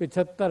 75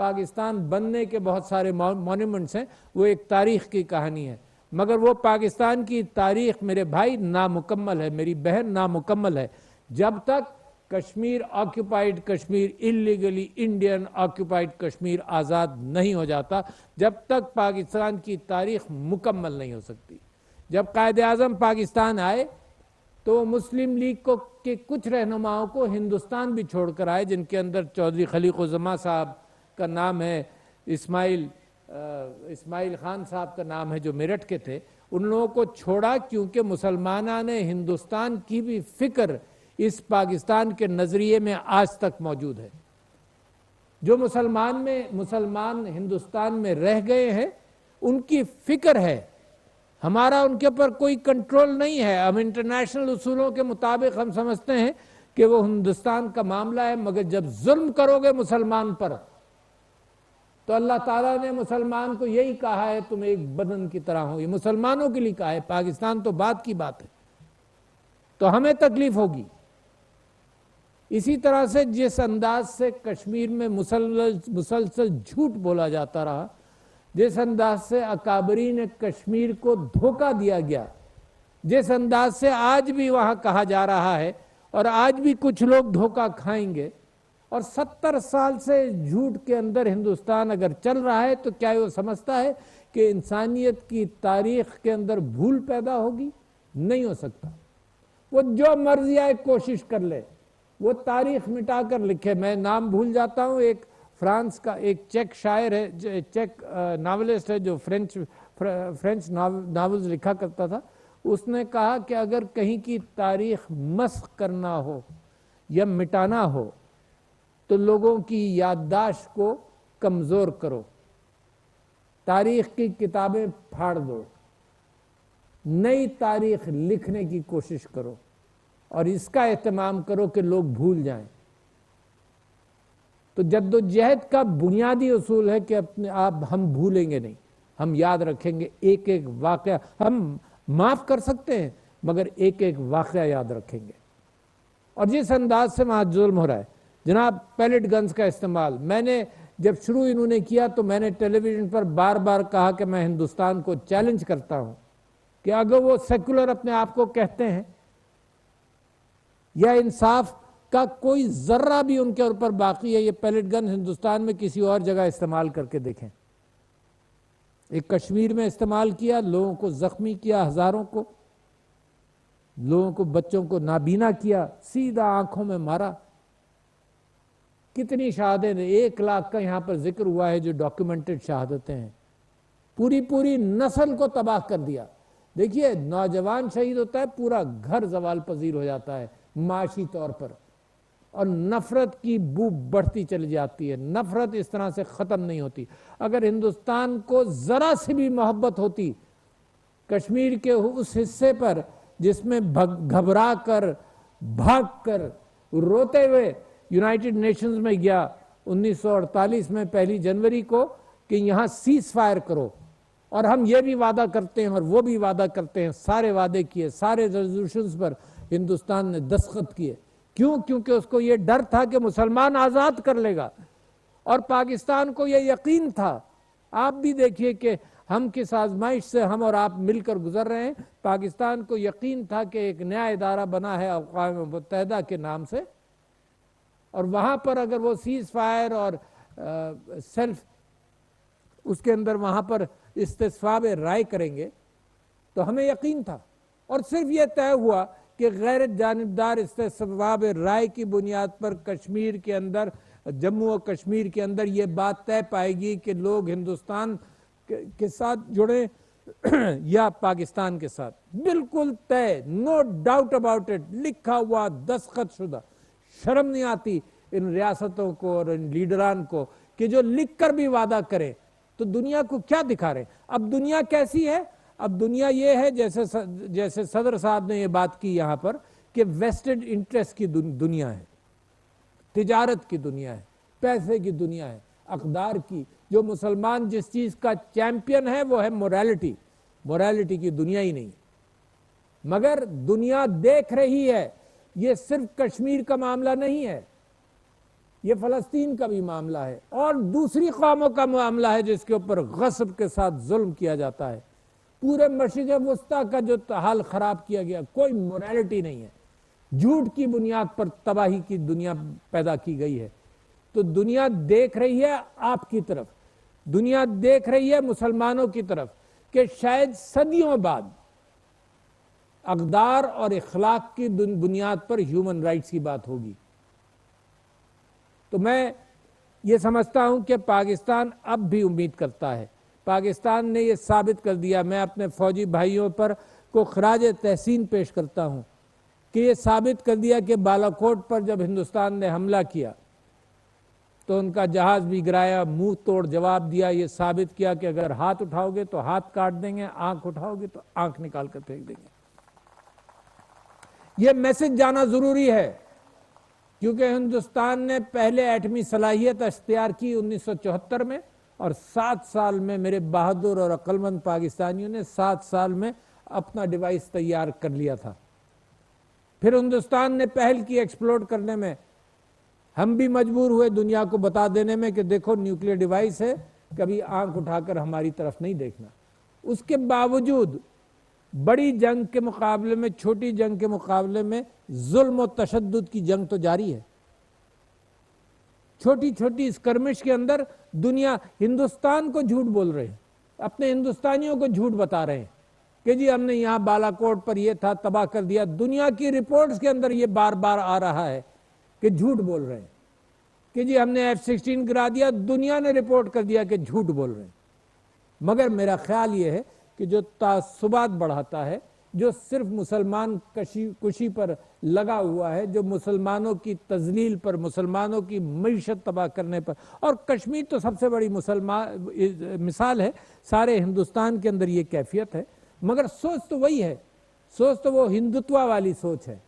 پاکستان بننے کے بہت سارے مونیومنٹس ہیں، وہ ایک تاریخ کی کہانی ہے، مگر وہ پاکستان کی تاریخ میرے بھائی نامکمل ہے، میری بہن نامکمل ہے۔ جب تک کشمیر آکیوپائیڈ کشمیر، انلیگلی انڈین آکیوپائیڈ کشمیر آزاد نہیں ہو جاتا، جب تک پاکستان کی تاریخ مکمل نہیں ہو سکتی۔ جب قائد اعظم پاکستان آئے تو مسلم لیگ کے کچھ رہنماؤں کو ہندوستان بھی چھوڑ کر آئے، جن کے اندر چودھری خلیق الزماں صاحب کا نام ہے، اسماعیل خان صاحب کا نام ہے جو میرٹھ کے تھے، ان لوگوں کو چھوڑا کیونکہ مسلمانان ہندوستان کی بھی فکر اس پاکستان کے نظریے میں آج تک موجود ہے۔ جو مسلمان ہندوستان میں رہ گئے ہیں ان کی فکر ہے، ہمارا ان کے اوپر کوئی کنٹرول نہیں ہے۔ ہم انٹرنیشنل اصولوں کے مطابق ہم سمجھتے ہیں کہ وہ ہندوستان کا معاملہ ہے، مگر جب ظلم کرو گے مسلمان پر تو اللہ تعالیٰ نے مسلمان کو یہی کہا ہے تم ایک بدن کی طرح ہو، یہ مسلمانوں کے لیے کہا ہے، پاکستان تو بات کی بات ہے، تو ہمیں تکلیف ہوگی۔ اسی طرح سے جس انداز سے کشمیر میں مسلسل جھوٹ بولا جاتا رہا، جس انداز سے اکابرین کشمیر کو دھوکہ دیا گیا، جس انداز سے آج بھی وہاں کہا جا رہا ہے اور آج بھی کچھ لوگ دھوکہ کھائیں گے، اور 70 سال سے جھوٹ کے اندر ہندوستان اگر چل رہا ہے تو کیا وہ سمجھتا ہے کہ انسانیت کی تاریخ کے اندر بھول پیدا ہوگی؟ نہیں ہو سکتا۔ وہ جو مرضی آئے کوشش کر لے، وہ تاریخ مٹا کر لکھے۔ میں نام بھول جاتا ہوں، ایک فرانس کا ایک چیک شاعر ہے، چیک ناولسٹ ہے جو فرینچ ناولز لکھا کرتا تھا، اس نے کہا کہ اگر کہیں کی تاریخ مسخ کرنا ہو یا مٹانا ہو تو لوگوں کی یادداشت کو کمزور کرو، تاریخ کی کتابیں پھاڑ دو، نئی تاریخ لکھنے کی کوشش کرو اور اس کا اہتمام کرو کہ لوگ بھول جائیں۔ تو جدوجہد کا بنیادی اصول ہے کہ ہم بھولیں گے نہیں، ہم یاد رکھیں گے ایک ایک واقعہ۔ ہم معاف کر سکتے ہیں مگر ایک ایک واقعہ یاد رکھیں گے۔ اور جس انداز سے وہاں ظلم ہو رہا ہے، جناب پیلٹ گنز کا استعمال، میں نے جب شروع انہوں نے کیا تو میں نے ٹیلی ویژن پر بار بار کہا کہ میں ہندوستان کو چیلنج کرتا ہوں کہ اگر وہ سیکولر اپنے آپ کو کہتے ہیں یا انصاف کا کوئی ذرہ بھی ان کے اوپر باقی ہے، یہ پیلٹ گن ہندوستان میں کسی اور جگہ استعمال کر کے دیکھیں۔ ایک کشمیر میں استعمال کیا، لوگوں کو زخمی کیا، ہزاروں کو، لوگوں کو، بچوں کو نابینا کیا، سیدھا آنکھوں میں مارا۔ کتنی شہادتیں، 1 لاکھ کا یہاں پر ذکر ہوا ہے جو ڈاکیومنٹڈ شہادتیں ہیں، پوری نسل کو تباہ کر دیا۔ دیکھیے نوجوان شہید ہوتا ہے، پورا گھر زوال پذیر ہو جاتا ہے معاشی طور پر، اور نفرت کی بو بڑھتی چلی جاتی ہے، نفرت اس طرح سے ختم نہیں ہوتی۔ اگر ہندوستان کو ذرا سی بھی محبت ہوتی کشمیر کے اس حصے پر جس میں گھبرا کر، بھاگ کر، روتے ہوئے یونائٹڈ نیشنز میں گیا 1948 میں 1 جنوری کو کہ یہاں سیز فائر کرو، اور ہم یہ بھی وعدہ کرتے ہیں اور وہ بھی وعدہ کرتے ہیں، سارے وعدے کیے، سارے ریزولوشنز پر ہندوستان نے دستخط کیے۔ کیوں؟ کیونکہ اس کو یہ ڈر تھا کہ مسلمان آزاد کر لے گا، اور پاکستان کو یہ یقین تھا۔ آپ بھی دیکھیے کہ ہم کس آزمائش سے ہم اور آپ مل کر گزر رہے ہیں۔ پاکستان کو یقین تھا کہ ایک نیا ادارہ بنا ہے اقوام متحدہ کے نام سے، اور وہاں پر اگر وہ سیز فائر اور سیلف اس کے اندر وہاں پر استصواب رائے کریں گے تو ہمیں یقین تھا، اور صرف یہ طے ہوا کہ غیر جانبدار استصواب رائے کی بنیاد پر کشمیر کے اندر، جموں و کشمیر کے اندر یہ بات طے پائے گی کہ لوگ ہندوستان کے ساتھ جڑیں یا پاکستان کے ساتھ۔ بالکل طے، نو ڈاؤٹ اباؤٹ اٹ، لکھا ہوا، دستخط شدہ۔ شرم نہیں آتی ان ریاستوں کو اور ان لیڈران کو کہ جو لکھ کر بھی وعدہ کریں تو دنیا کو کیا دکھا رہے ہیں؟ اب دنیا کیسی ہے؟ اب دنیا یہ ہے جیسے صدر صاحب نے یہ بات کی یہاں پر کہ ویسٹڈ انٹرسٹ کی دنیا ہے، تجارت کی دنیا ہے، پیسے کی دنیا ہے، اقدار کی۔ جو مسلمان جس چیز کا چیمپئن ہے وہ ہے موریلٹی کی دنیا ہی نہیں۔ مگر دنیا دیکھ رہی ہے، یہ صرف کشمیر کا معاملہ نہیں ہے، یہ فلسطین کا بھی معاملہ ہے اور دوسری قوموں کا معاملہ ہے جس کے اوپر غصب کے ساتھ ظلم کیا جاتا ہے. پورے مشرق وسطیٰ کا جو حال خراب کیا گیا، کوئی موریلٹی نہیں ہے، جھوٹ کی بنیاد پر تباہی کی دنیا پیدا کی گئی ہے. تو دنیا دیکھ رہی ہے آپ کی طرف، دنیا دیکھ رہی ہے مسلمانوں کی طرف کہ شاید صدیوں بعد اقدار اور اخلاق کی بنیاد پر ہیومن رائٹس کی بات ہوگی. تو میں یہ سمجھتا ہوں کہ پاکستان اب بھی امید کرتا ہے. پاکستان نے یہ ثابت کر دیا، میں اپنے فوجی بھائیوں پر کو خراج تحسین پیش کرتا ہوں کہ یہ ثابت کر دیا کہ بالاکوٹ پر جب ہندوستان نے حملہ کیا تو ان کا جہاز بھی گرایا، منہ توڑ جواب دیا. یہ ثابت کیا کہ اگر ہاتھ اٹھاؤ گے تو ہاتھ کاٹ دیں گے، آنکھ اٹھاؤ گے تو آنکھ نکال کر پھینک دیں گے. یہ میسج جانا ضروری ہے کیونکہ ہندوستان نے پہلے ایٹمی صلاحیت اختیار کی 1974 میں، اور 7 سال میں میرے بہادر اور عقل مند پاکستانیوں نے 7 سال میں اپنا ڈیوائس تیار کر لیا تھا. پھر ہندوستان نے پہل کی ایکسپلوڈ کرنے میں، ہم بھی مجبور ہوئے دنیا کو بتا دینے میں کہ دیکھو نیوکلیر ڈیوائس ہے، کبھی آنکھ اٹھا کر ہماری طرف نہیں دیکھنا. اس کے باوجود بڑی جنگ کے مقابلے میں، چھوٹی جنگ کے مقابلے میں ظلم و تشدد کی جنگ تو جاری ہے. چھوٹی چھوٹی اسکرمش کے اندر دنیا ہندوستان کو جھوٹ بول رہے ہیں، اپنے ہندوستانیوں کو جھوٹ بتا رہے ہیں کہ جی ہم نے یہاں بالاکوٹ پر یہ تھا، تباہ کر دیا. دنیا کی رپورٹس کے اندر یہ بار بار آ رہا ہے کہ جھوٹ بول رہے ہیں کہ جی ہم نے F-16 گرا دیا. دنیا نے رپورٹ کر دیا کہ جھوٹ بول رہے ہیں. مگر میرا خیال یہ ہے کہ جو تعصبات بڑھاتا ہے، جو صرف مسلمان کشی پر لگا ہوا ہے، جو مسلمانوں کی تذلیل پر، مسلمانوں کی معیشت تباہ کرنے پر، اور کشمیر تو سب سے بڑی مثال ہے، سارے ہندوستان کے اندر یہ کیفیت ہے. مگر سوچ تو وہی ہے، سوچ تو وہ ہندوتوا والی سوچ ہے.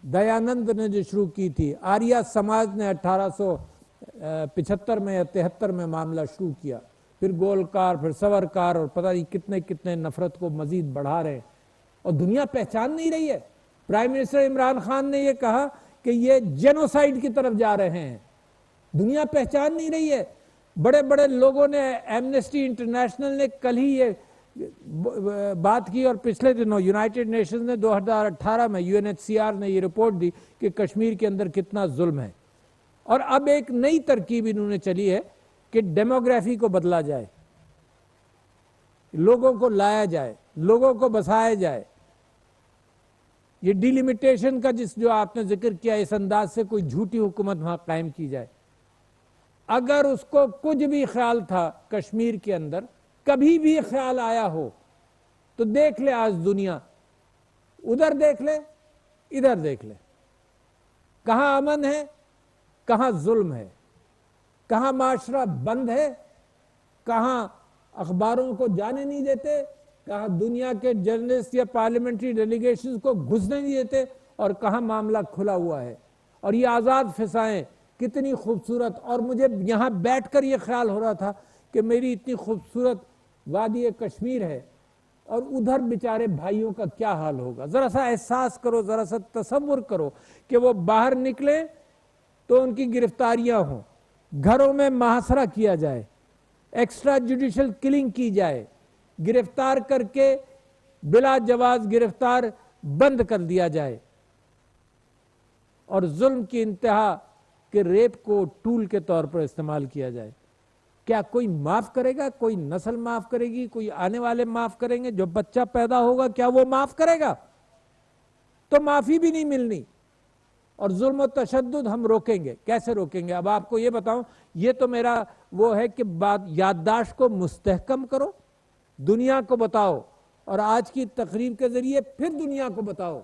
دیانند نے جو شروع کی تھی، آریہ سماج نے 1875 میں یا 73 میں معاملہ شروع کیا، پھر گولکار، پھر سورکار، اور پتہ نہیں کتنے کتنے نفرت کو مزید بڑھا رہے ہیں اور دنیا پہچان نہیں رہی ہے. پرائم منسٹر عمران خان نے یہ کہا کہ یہ جینوسائیڈ کی طرف جا رہے ہیں. دنیا پہچان نہیں رہی ہے. بڑے بڑے لوگوں نے، ایمنسٹی انٹرنیشنل نے کل ہی یہ بات کی، اور پچھلے دنوں یونائٹڈ نیشنز نے 2018 میں UNHCR نے یہ رپورٹ دی کہ کشمیر کے اندر کتنا ظلم ہے. اور اب ایک نئی ترکیب انہوں نے چلی ہے کہ ڈیموگرافی کو بدلا جائے، لوگوں کو لایا جائے، لوگوں کو بسایا جائے. یہ ڈیلیمیٹیشن کا جو آپ نے ذکر کیا، اس انداز سے کوئی جھوٹی حکومت وہاں قائم کی جائے. اگر اس کو کچھ بھی خیال تھا کشمیر کے اندر، کبھی بھی خیال آیا ہو، تو دیکھ لے آج دنیا، ادھر دیکھ لے، ادھر دیکھ لے، کہاں امن ہے، کہاں ظلم ہے، کہاں معاشرہ بند ہے، کہاں اخباروں کو جانے نہیں دیتے، کہاں دنیا کے جرنلسٹ یا پارلیمنٹری ڈیلیگیشنز کو گھسنے نہیں دیتے، اور کہاں معاملہ کھلا ہوا ہے. اور یہ آزاد فضائیں کتنی خوبصورت. اور مجھے یہاں بیٹھ کر یہ خیال ہو رہا تھا کہ میری اتنی خوبصورت وادی کشمیر ہے، اور ادھر بیچارے بھائیوں کا کیا حال ہوگا. ذرا سا احساس کرو، ذرا سا تصور کرو کہ وہ باہر نکلیں تو ان کی گرفتاریاں ہوں، گھروں میں محاصرہ کیا جائے، ایکسٹرا جوڈیشل کلنگ کی جائے، گرفتار کر کے بلا جواز گرفتار بند کر دیا جائے، اور ظلم کی انتہا کہ ریپ کو ٹول کے طور پر استعمال کیا جائے. کیا کوئی معاف کرے گا؟ کوئی نسل معاف کرے گی؟ کوئی آنے والے معاف کریں گے؟ جو بچہ پیدا ہوگا کیا وہ معاف کرے گا؟ تو معافی بھی نہیں ملنی. اور ظلم و تشدد ہم روکیں گے، کیسے روکیں گے؟ اب آپ کو یہ بتاؤں، یہ تو میرا وہ ہے کہ یادداشت کو مستحکم کرو، دنیا کو بتاؤ، اور آج کی تقریب کے ذریعے پھر دنیا کو بتاؤ.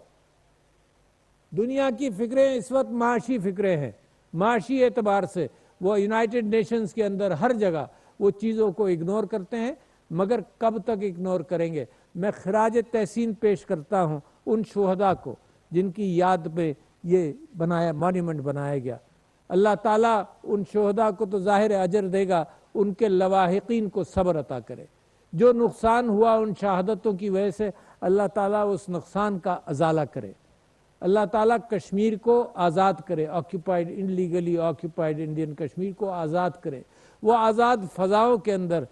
دنیا کی فکریں اس وقت معاشی فکریں ہیں. معاشی اعتبار سے وہ یونائٹڈ نیشنز کے اندر ہر جگہ وہ چیزوں کو اگنور کرتے ہیں. مگر کب تک اگنور کریں گے؟ میں خراج تحسین پیش کرتا ہوں ان شہداء کو جن کی یاد پہ یہ مانیمنٹ بنایا گیا. اللہ تعالیٰ ان شہداء کو تو ظاہر اجر دے گا، ان کے لواحقین کو صبر عطا کرے. جو نقصان ہوا ان شہادتوں کی وجہ سے، اللہ تعالیٰ اس نقصان کا ازالہ کرے. اللہ تعالیٰ کشمیر کو آزاد کرے، occupied illegally occupied Indian Kashmir کو آزاد کرے، وہ آزاد فضاؤں کے اندر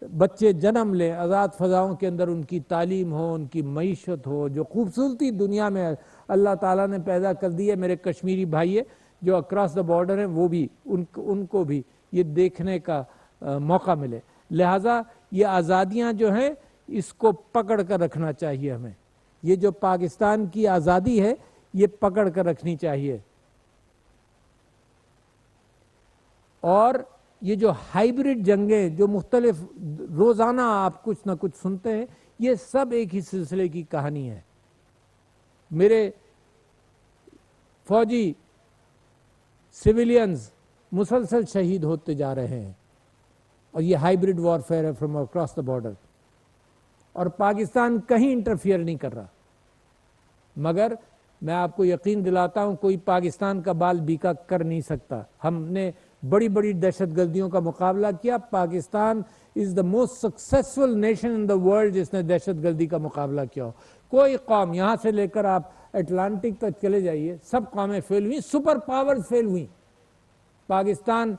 بچے جنم لیں، آزاد فضاؤں کے اندر ان کی تعلیم ہو، ان کی معیشت ہو، جو خوبصورتی دنیا میں اللہ تعالیٰ نے پیدا کر دی ہے۔ میرے کشمیری بھائی جو اکراس دا بارڈر ہیں، وہ بھی ان کو بھی یہ دیکھنے کا موقع ملے۔ لہٰذا یہ آزادیاں جو ہیں اس کو پکڑ کر رکھنا چاہیے ہمیں، یہ جو پاکستان کی آزادی ہے یہ پکڑ کر رکھنی چاہیے۔ اور یہ جو ہائیبرڈ جنگیں جو مختلف روزانہ آپ کچھ نہ کچھ سنتے ہیں، یہ سب ایک ہی سلسلے کی کہانی ہے۔ میرے فوجی سویلینز مسلسل شہید ہوتے جا رہے ہیں، اور یہ ہائیبرڈ وارفیئر ہے فرام اکراس دا بارڈر، اور پاکستان کہیں انٹرفیئر نہیں کر رہا۔ مگر میں آپ کو یقین دلاتا ہوں کوئی پاکستان کا بال بیکا کر نہیں سکتا۔ ہم نے بڑی بڑی دہشت گردیوں کا مقابلہ کیا، Pakistan is the most successful nation in the world جس نے دہشت گردی کا مقابلہ کیا ہو۔ کوئی قوم، یہاں سے لے کر آپ اٹلانٹک تک چلے جائیے، سب قومیں فیل ہوئیں، سپر پاورز فیل ہوئیں۔ پاکستان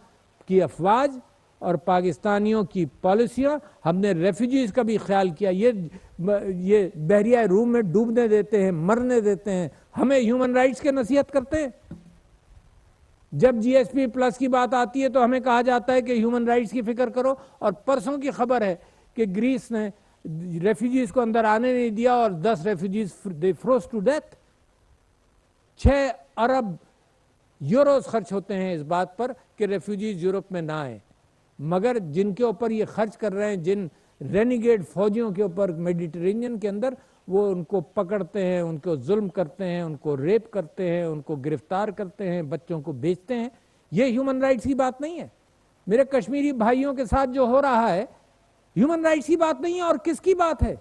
کی افواج اور پاکستانیوں کی پالیسیاں، ہم نے ریفیوجیز کا بھی خیال کیا، یہ بحریہ روم میں ڈوبنے دیتے ہیں، مرنے دیتے ہیں، ہمیں ہیومن رائٹس کے نصیحت کرتے ہیں۔ جب جی ایس پی پلس کی بات آتی ہے تو ہمیں کہا جاتا ہے کہ ہیومن رائٹس کی فکر کرو، اور پرسوں کی خبر ہے کہ گریس نے ریفیوجیز کو اندر آنے نہیں دیا اور 10 refugees they froze to death. 6 ارب یوروز خرچ ہوتے ہیں اس بات پر کہ ریفیوجیز یورپ میں نہ آئیں، مگر جن کے اوپر یہ خرچ کر رہے ہیں، جن رینیگیڈ فوجیوں کے اوپر میڈیٹرینین کے اندر، وہ ان کو پکڑتے ہیں، ان کو ظلم کرتے ہیں، ان کو ریپ کرتے ہیں، ان کو گرفتار کرتے ہیں، بچوں کو بیچتے ہیں۔ یہ ہیومن رائٹس کی بات نہیں ہے۔ میرے کشمیری بھائیوں کے ساتھ جو ہو رہا ہے ہیومن رائٹس کی بات نہیں ہے، اور کس کی بات ہے؟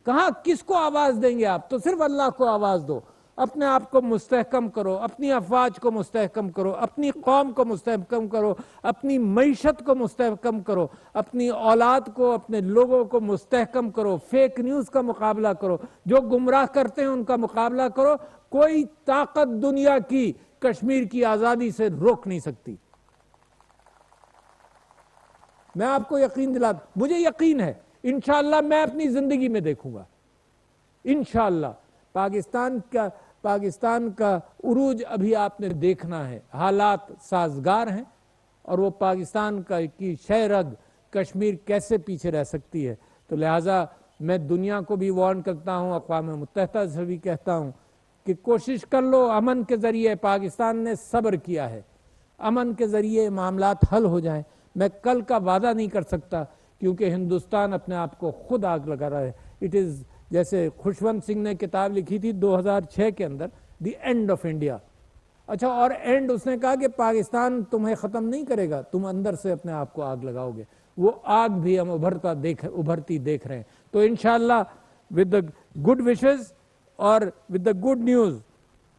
کہاں کس کو آواز دیں گے آپ؟ تو صرف اللہ کو آواز دو، اپنے آپ کو مستحکم کرو، اپنی افواج کو مستحکم کرو، اپنی قوم کو مستحکم کرو، اپنی معیشت کو مستحکم کرو، اپنی اولاد کو، اپنے لوگوں کو مستحکم کرو، فیک نیوز کا مقابلہ کرو، جو گمراہ کرتے ہیں ان کا مقابلہ کرو۔ کوئی طاقت دنیا کی کشمیر کی آزادی سے روک نہیں سکتی۔ میں آپ کو یقین دلاتا، مجھے یقین ہے انشاءاللہ میں اپنی زندگی میں دیکھوں گا، انشاءاللہ پاکستان کا عروج ابھی آپ نے دیکھنا ہے، حالات سازگار ہیں، اور وہ پاکستان کی شہ رگ کشمیر کیسے پیچھے رہ سکتی ہے۔ تو لہٰذا میں دنیا کو بھی وارن کرتا ہوں، اقوام متحدہ سے بھی کہتا ہوں کہ کوشش کر لو، امن کے ذریعے پاکستان نے صبر کیا ہے، امن کے ذریعے معاملات حل ہو جائیں۔ میں کل کا وعدہ نہیں کر سکتا کیونکہ ہندوستان اپنے آپ کو خود آگ لگا رہا ہے۔ اٹ از جیسے خوشونت سنگھ نے کتاب لکھی تھی 2006 کے اندر، دی اینڈ آف انڈیا۔ اچھا، اور اینڈ اس نے کہا کہ پاکستان تمہیں ختم نہیں کرے گا، تم اندر سے اپنے آپ کو آگ لگاؤ گے۔ وہ آگ بھی ہم ابھرتی دیکھ رہے ہیں۔ تو انشاءاللہ ود دا گڈ وشز اور ود دا گڈ نیوز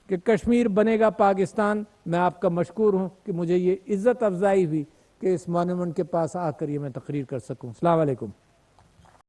کہ کشمیر بنے گا پاکستان، میں آپ کا مشکور ہوں کہ مجھے یہ عزت افزائی ہوئی کہ اس مانیمنٹ کے پاس آ کر یہ میں تقریر کر سکوں۔ السلام علیکم۔